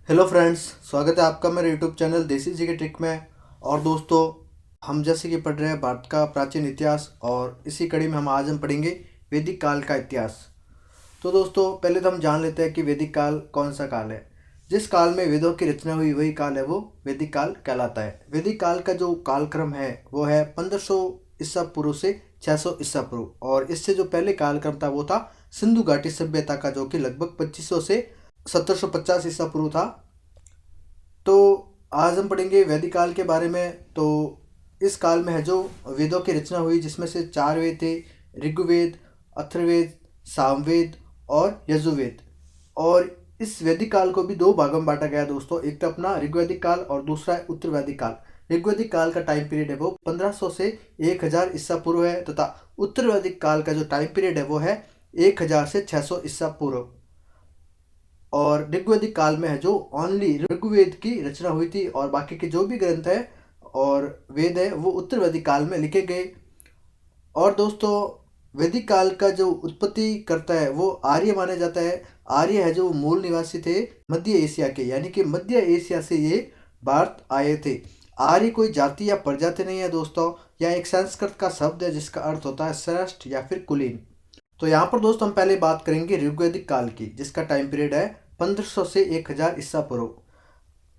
Hello friends, स्वागत है आपका मेरे यूट्यूब चैनल देसी जी के ट्रिक में। और दोस्तों, हम जैसे कि पढ़ रहे हैं भारत का प्राचीन इतिहास, और इसी कड़ी में आज हम पढ़ेंगे वैदिक काल का इतिहास। तो दोस्तों, पहले तो हम जान लेते हैं कि वैदिक काल कौन सा काल है। जिस काल में वेदों की रचना हुई वही काल है, वो वैदिक काल कहलाता है। वैदिक काल का जो कालक्रम है वो है 1500 ईसा पूर्व से 600 ईसा पूर्व, और इससे जो पहले कालक्रम था वो था सिंधु घाटी सभ्यता का, जो कि लगभग 2500 से 1750 ईसा पूर्व था। तो आज हम पढ़ेंगे वैदिक काल के बारे में। तो इस काल में है जो वेदों की रचना हुई, जिसमें से 4 वेद थे: ऋग्वेद, अथर्ववेद, सामवेद और यजुर्वेद। और इस वैदिक काल को भी दो भागों में बांटा गया है दोस्तों। एक तो अपना ऋग्वैदिक काल और दूसरा है उत्तर वैदिक काल। ऋग्वैदिक काल का टाइम पीरियड है वो 1500 से 1000 ईसा पूर्व है, तथा उत्तर वैदिक काल का जो टाइम पीरियड है वो है 1000 से 600 ईसा पूर्व। और ऋग्वैदिक काल में है जो ओनली ऋग्वेद की रचना हुई थी, और बाकी के जो भी ग्रंथ है और वेद है वो उत्तर वैदिक काल में लिखे गए। और दोस्तों, वैदिक काल का जो उत्पत्ति करता है वो आर्य माना जाता है। आर्य है जो मूल निवासी थे मध्य एशिया के, यानी कि मध्य एशिया से ये भारत आए थे। आर्य कोई जाति या प्रजाति नहीं है दोस्तों, यह एक संस्कृत का शब्द है जिसका अर्थ होता है श्रेष्ठ या फिर कुलीन। तो यहाँ पर दोस्तों हम पहले बात करेंगे ऋग्वैदिक काल की, जिसका टाइम पीरियड है 1500 से 1000 ईसा पूर्व।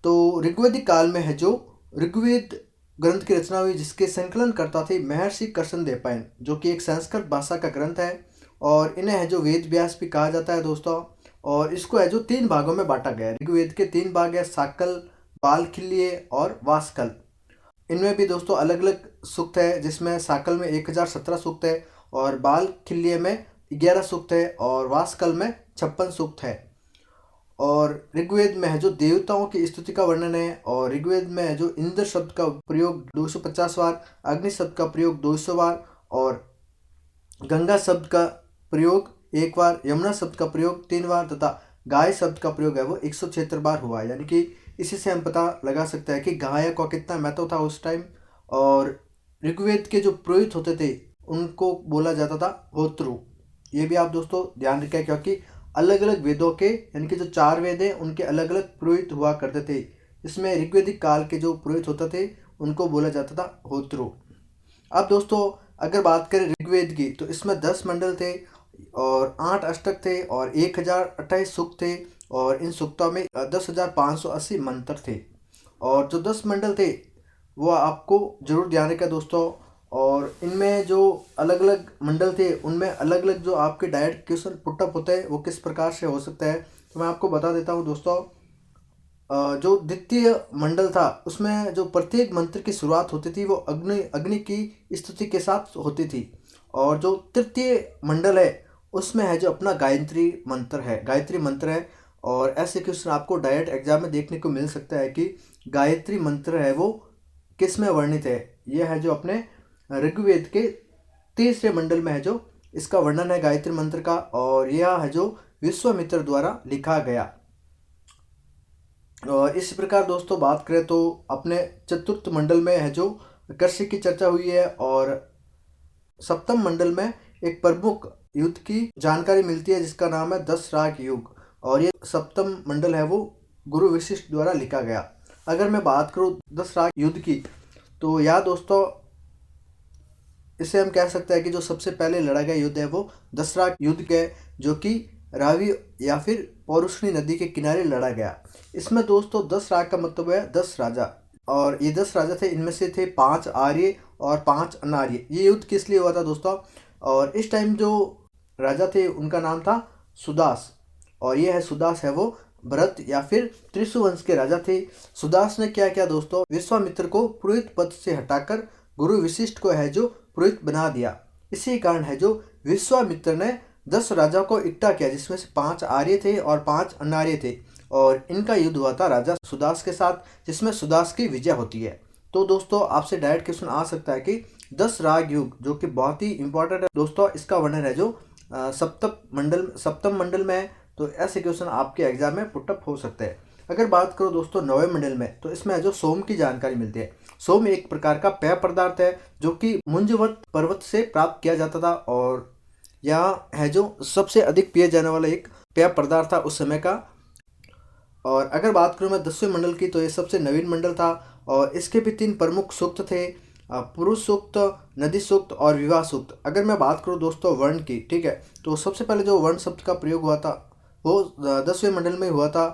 तो ऋग्वैदिक काल में है जो ऋग्वेद ग्रंथ की रचना हुई, जिसके संकलन करता थे महर्षि कृष्णदेवपायन, जो कि एक संस्कृत भाषा का ग्रंथ है। और इन्हें है जो वेद व्यास भी कहा जाता है दोस्तों। और इसको है जो 3 भागों में बांटा गया है। ऋग्वेद के 3 भाग है: साकल, बालखिल्य और वासकल। इनमें भी दोस्तों अलग अलग सूक्त है, जिसमें साकल में 1017 सूक्त है, और बाल खिल्य में 11 सूक्त है, और वासकल में 56 सूक्त है। और ऋग्वेद में है जो देवताओं की स्तुति का वर्णन है। और ऋग्वेद में है जो इंद्र शब्द का प्रयोग 250 बार, अग्नि शब्द का प्रयोग 200 बार, और गंगा शब्द का प्रयोग 1 बार, यमुना शब्द का प्रयोग 3 बार, तथा गाय शब्द का प्रयोग है वो 176 बार हुआ है। यानी कि इसी से हम पता लगा सकते हैं कि गाय का कितना महत्व था उस टाइम। और ऋग्वेद के जो पुरोहित होते थे उनको बोला जाता था होत्रु। ये भी आप दोस्तों ध्यान रखें, क्योंकि अलग अलग वेदों के, यानी कि जो 4 वेद हैं उनके अलग अलग पुरोहित हुआ करते थे। इसमें ऋग्वेदिक काल के जो पुरोहित होते थे उनको बोला जाता था होत्रु। अब दोस्तों, अगर बात करें ऋग्वेद की, तो इसमें 10 मंडल थे, और 8 अष्टक थे, और 1028 सूक्त थे। और इन सूक्तों में 10,580 मंत्र थे। और जो 10 मंडल थे वो आपको जरूर ध्यान रखा दोस्तों। और इनमें जो अलग अलग मंडल थे उनमें अलग अलग जो आपके डायरेक्ट क्वेश्चन पुटअप होते हैं वो किस प्रकार से हो सकता है, तो मैं आपको बता देता हूँ दोस्तों। जो द्वितीय मंडल था उसमें जो प्रत्येक मंत्र की शुरुआत होती थी वो अग्नि अग्नि की स्तुति के साथ होती थी। और जो तृतीय मंडल है उसमें है जो अपना गायत्री मंत्र है। और ऐसे क्वेश्चन आपको डायरेक्ट एग्जाम में देखने को मिल सकता है कि गायत्री मंत्र है वो किस में वर्णित है। यह है जो अपने ऋग्वेद के तीसरे मंडल में है जो इसका वर्णन है गायत्री मंत्र का, और यह है जो विश्वामित्र द्वारा लिखा गया। और इस प्रकार दोस्तों बात करें तो अपने चतुर्थ मंडल में है जो कृषि की चर्चा हुई है। और सप्तम मंडल में एक प्रमुख युद्ध की जानकारी मिलती है जिसका नाम है 10 राग युग। और ये सप्तम मंडल है वो गुरु वशिष्ठ द्वारा लिखा गया। अगर मैं बात करूँ 10 राग युद्ध की, तो यह दोस्तों इसे हम कह सकते हैं कि जो सबसे पहले लड़ा गया युद्ध है वो 10 राग युद्ध है, जो कि रावी या फिर पौरुषणी नदी के किनारे लड़ा गया। इसमें दोस्तों 10 राग का मतलब है 10 राजा, और ये 10 राजा थे। इनमें से थे 5 आर्य और 5 अनार्य। ये युद्ध किस लिए हुआ था दोस्तों? और इस टाइम जो राजा थे उनका नाम था सुदास, और ये है सुदास है वो भरत या फिर त्रिशु वंश के राजा थे। सुदास ने क्या किया दोस्तों, विश्वामित्र को पुरोहित पद से हटाकर गुरु वशिष्ठ को है जो पुरोहित बना दिया। इसी कारण है जो विश्वामित्र ने 10 राजाओं को इकट्ठा किया, जिसमें से 5 आर्य थे और 5 अनार्य थे। और इनका युद्ध हुआ था राजा सुदास के साथ, जिसमें सुदास की विजय होती है। तो दोस्तों आपसे डायरेक्ट क्वेश्चन आ सकता है कि 10 राग युग, जो कि बहुत ही इंपॉर्टेंट है दोस्तों, इसका वर्णन है जो सप्तम मंडल में है। तो ऐसे क्वेश्चन आपके एग्जाम में पुटअप हो सकते हैं। अगर बात करो दोस्तों 9वें मंडल में, तो इसमें जो सोम की जानकारी मिलती है। सोम एक प्रकार का पेय पदार्थ है जो कि मुंजवत पर्वत से प्राप्त किया जाता था, और यह है जो सबसे अधिक पिए जाने वाला एक पेय पदार्थ था उस समय का। और अगर बात करूँ मैं 10वें मंडल की, तो ये सबसे नवीन मंडल था और इसके भी 3 प्रमुख सूक्त थे, पुरुष सूक्त, नदी सूक्त और विवाह सूक्त। अगर मैं बात करूँ दोस्तों वर्ण की, ठीक है, तो सबसे पहले जो वर्ण शब्द का प्रयोग हुआ था वो 10वें मंडल में हुआ था।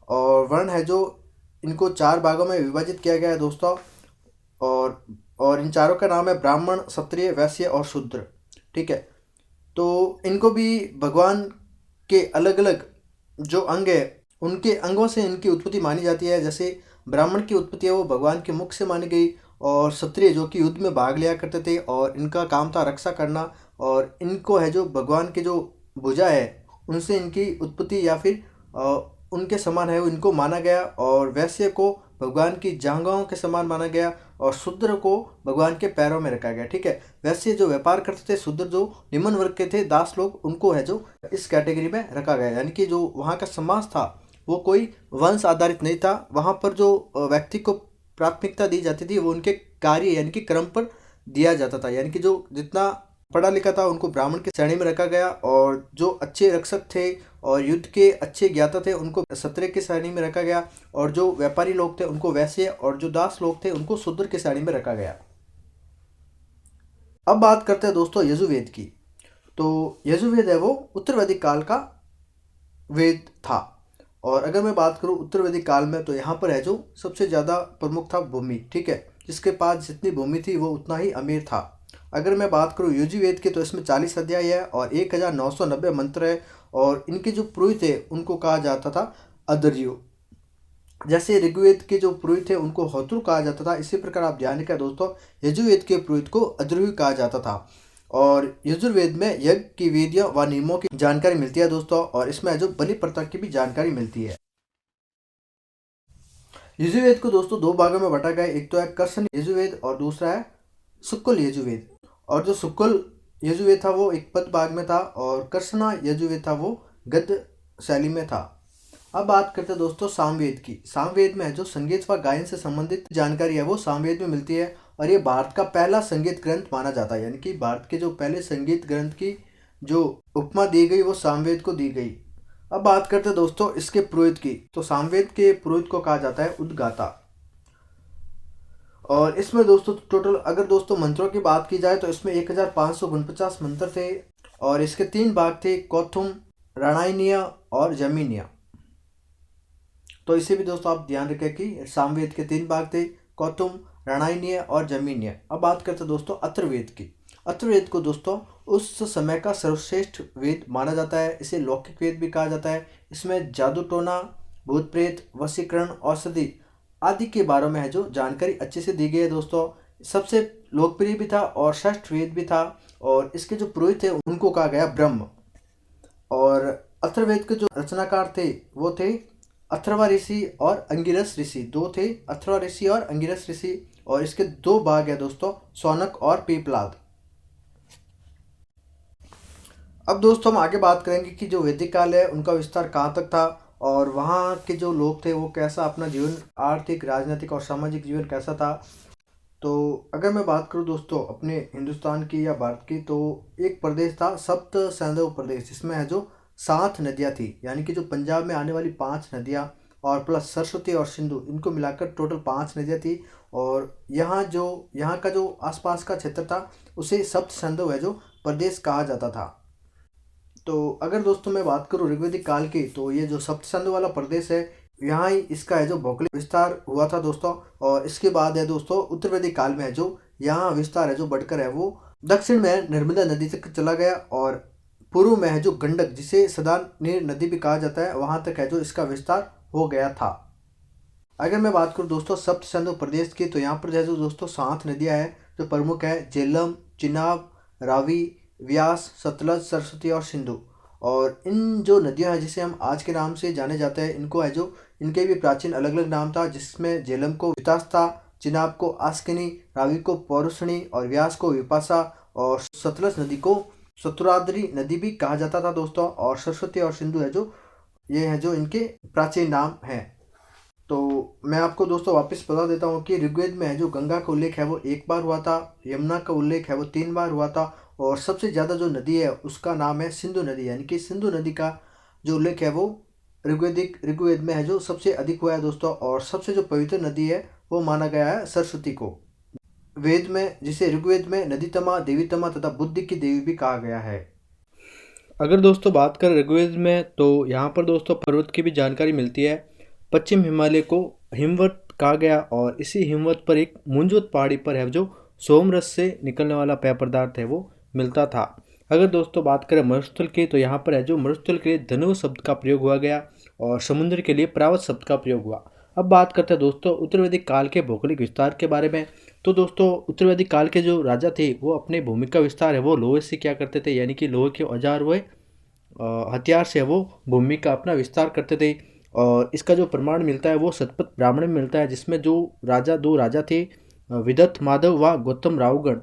और वर्ण है जो, इनको 4 भागों में विभाजित किया गया है दोस्तों। और इन चारों का नाम है ब्राह्मण, क्षत्रिय, वैश्य और शूद्र, ठीक है। तो इनको भी भगवान के अलग अलग जो अंग है उनके अंगों से इनकी उत्पत्ति मानी जाती है। जैसे ब्राह्मण की उत्पत्ति है वो भगवान के मुख से मानी गई, और क्षत्रिय जो कि युद्ध में भाग लिया करते थे और इनका काम था रक्षा करना, और इनको है जो भगवान के जो भुजा है उनसे इनकी उत्पत्ति या फिर उनके समान है वो इनको माना गया। और वैश्य को भगवान की जांघों के समान माना गया, और शूद्र को भगवान के पैरों में रखा गया, ठीक है। वैश्य जो व्यापार करते थे, शूद्र जो निम्न वर्ग के थे, दास लोग, उनको है जो इस कैटेगरी में रखा गया। यानी कि जो वहाँ का समाज था वो कोई वंश आधारित नहीं था। वहाँ पर जो व्यक्ति को प्राथमिकता दी जाती थी वो उनके कार्य यानी कि क्रम पर दिया जाता था। यानी कि जो जितना पढ़ा लिखा था उनको ब्राह्मण की श्रेणी में रखा गया, और जो अच्छे रक्षक थे और युद्ध के अच्छे ज्ञाता थे उनको क्षत्रिय की श्रेणी में रखा गया, और जो व्यापारी लोग थे उनको वैश्य, और जो दास लोग थे उनको शूद्र की श्रेणी में रखा गया। अब बात करते हैं दोस्तों यजुर्वेद की। तो यजुर्वेद है वो उत्तर वैदिक काल का वेद था। और अगर मैं बात करूँ उत्तर वैदिक काल में, तो यहाँ पर है जो सबसे ज़्यादा प्रमुख था भूमि, ठीक है। जिसके पास जितनी भूमि थी वो उतना ही अमीर था। अगर मैं बात करूँ यजुर्वेद की, तो इसमें 40 अध्याय है और 1990 मंत्र है, और इनके जो पुरोहित थे उनको कहा जाता था अदर्यो। जैसे ऋग्वेद के जो पुरोहित थे उनको होतृ कहा जाता था, इसी प्रकार आप ध्यान रखें दोस्तों, यजुर्वेद के पुरोहित को अद्रव्य कहा जाता था। और यजुर्वेद में यज्ञ की विधियों व नियमों की जानकारी मिलती है दोस्तों, और इसमें जो बलि प्रथा की भी जानकारी मिलती है। यजुर्वेद को दोस्तों 2 भागों में बांटा गया, एक तो है कर्षण यजुर्वेद और दूसरा है शुक्ल यजुर्वेद। और जो शुक्ल यजुर्वेद था वो एक पद भाग में था, और कर्षण यजुर्वेद था वो गद्य शैली में था। अब बात करते हैं दोस्तों सामवेद की। सामवेद में जो संगीत व गायन से संबंधित जानकारी है वो सामवेद में मिलती है, और ये भारत का पहला संगीत ग्रंथ माना जाता है। यानी कि भारत के जो पहले संगीत ग्रंथ की जो उपमा दी गई वो सामवेद को दी गई। अब बात करते हैं दोस्तों इसके पुरोहित की। तो सामवेद के पुरोहित को कहा जाता है उद्गाता। और इसमें दोस्तों टोटल अगर दोस्तों मंत्रों की बात की जाए तो इसमें 1549 मंत्र थे, और इसके 3 भाग थे, कौथुम, राणायनीय और जमीनिया। तो इसे भी दोस्तों आप ध्यान रखें कि सामवेद के 3 भाग थे, कौतुम, राणायनीय और जमीनीय। अब बात करते हैं दोस्तों अथर्ववेद की। अथर्ववेद को दोस्तों उस समय का सर्वश्रेष्ठ वेद माना जाता है, इसे लौकिक वेद भी कहा जाता है। इसमें जादू टोना, भूत प्रेत, वशीकरण, औषधि आदि के बारे में है जो जानकारी अच्छे से दी गई है दोस्तों। सबसे लोकप्रिय भी था और श्रेष्ठ वेद भी था, और इसके जो पुरोहित थे उनको कहा गया ब्रह्म। और अथर्ववेद के जो रचनाकार थे वो थे अथर्वा ऋषि और अंगिरस ऋषि, 2 थे, अथर्वा ऋषि और अंगिरस ऋषि। और इसके 2 भाग है दोस्तों, शौनक और पीपलाद। अब दोस्तों हम आगे बात करेंगे कि जो वैदिक काल है उनका विस्तार कहाँ तक था, और वहाँ के जो लोग थे वो कैसा अपना जीवन, आर्थिक, राजनीतिक और सामाजिक जीवन कैसा था। तो अगर मैं बात करूँ दोस्तों अपने हिंदुस्तान की या भारत की, तो एक प्रदेश था सप्त सैंधव प्रदेश, जिसमें है जो 7 नदियाँ थी। यानी कि जो पंजाब में आने वाली 5 नदियाँ और प्लस सरस्वती और सिंधु, इनको मिलाकर टोटल 5 नदियाँ थी। और यहाँ का जो आसपास का क्षेत्र था उसे सप्त सैंधव है जो प्रदेश कहा जाता था। तो अगर दोस्तों मैं बात करूँ ऋग्वेदिक काल की, तो ये जो सप्त सिंधु वाला प्रदेश है यहाँ ही इसका है जो भौगोलिक विस्तार हुआ था दोस्तों। और इसके बाद है दोस्तों उत्तर वैदिक काल में है जो यहाँ विस्तार है जो बढ़कर है वो दक्षिण में नर्मदा नदी तक चला गया, और पूर्व में है जो गंडक, जिसे सदानीर नदी भी कहा जाता है, वहाँ तक है जो इसका विस्तार हो गया था। अगर मैं बात करूँ दोस्तों सप्त सिंधु प्रदेश की, तो यहाँ पर जो दोस्तों 7 नदियाँ हैं जो प्रमुख है, झेलम, चिनाब, रावी, व्यास, सतलज, सरस्वती और सिंधु। और इन जो नदियाँ हैं जिसे हम आज के नाम से जाने जाते हैं, इनको है जो इनके भी प्राचीन अलग अलग नाम था, जिसमें झेलम को वितास्ता, चिनाब को आस्किनी, रावी को पौरुषणी और व्यास को विपाशा, और सतलज नदी को शतुराद्री नदी भी कहा जाता था दोस्तों। और सरस्वती और सिंधु है जो ये है जो इनके प्राचीन नाम हैं। तो मैं आपको दोस्तों वापस बता देता हूँ कि ऋग्वेद में है जो गंगा का उल्लेख है वो 1 बार हुआ था, यमुना का उल्लेख है वो 3 बार हुआ था, और सबसे ज़्यादा जो नदी है उसका नाम है सिंधु नदी। यानी कि सिंधु नदी का जो उल्लेख है वो ऋग्वेद में है जो सबसे अधिक हुआ है दोस्तों। और सबसे जो पवित्र नदी है वो माना गया है सरस्वती को। वेद में, जिसे ऋग्वेद में नदीतमा, देवीतमा तथा बुद्धि की देवी भी कहा गया है। अगर दोस्तों बात करें ऋग्वेद में, तो यहाँ पर दोस्तों पर्वत की भी जानकारी मिलती है। पश्चिम हिमालय को हिमवत कहा गया और इसी हिमवत पर एक मुंजवत पहाड़ी पर है जो सोमरस से निकलने वाला पेय पदार्थ है वो मिलता था। अगर दोस्तों बात करें मरुस्थल की, तो यहाँ पर है जो मरुस्थल के लिए धनु शब्द का प्रयोग हुआ गया और समुद्र के लिए प्रावत शब्द का प्रयोग हुआ। अब बात करते हैं दोस्तों उत्तर वैदिक काल के भौगोलिक विस्तार के बारे में। तो दोस्तों उत्तर वैदिक काल के जो राजा थे वो अपने भूमि का विस्तार है वो लोहे से क्या करते थे, यानी कि लोहे के औजार हुए हथियार से वो भूमि का अपना विस्तार करते थे। और इसका जो प्रमाण मिलता है वो शतपथ ब्राह्मण में मिलता है, जिसमें जो दो राजा थे विदत माधव व गौतम रावगण,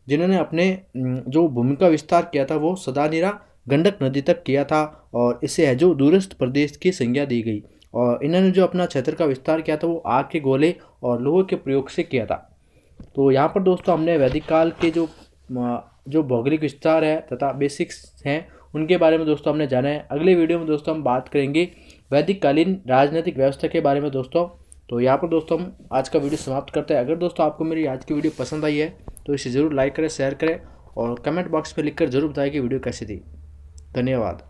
जिन्होंने अपने जो भूमि का विस्तार किया था वो सदानीरा गंडक नदी तक किया था और इसे है जो दूरस्थ प्रदेश की संज्ञा दी गई। और इन्होंने जो अपना क्षेत्र का विस्तार किया था वो आग के गोले और लोहे के प्रयोग से किया था। तो यहाँ पर दोस्तों हमने वैदिक काल के जो भौगोलिक विस्तार है तथा बेसिक्स हैं उनके बारे में दोस्तों हमने जाना है। अगले वीडियो में दोस्तों हम बात करेंगे वैदिक कालीन राजनीतिक व्यवस्था के बारे में दोस्तों। तो यहाँ पर दोस्तों हम आज का वीडियो समाप्त करते हैं। अगर दोस्तों आपको मेरी आज की वीडियो पसंद आई है तो इसे ज़रूर लाइक करें, शेयर करें और कमेंट बॉक्स में लिखकर जरूर बताएं कि वीडियो कैसी थी। धन्यवाद।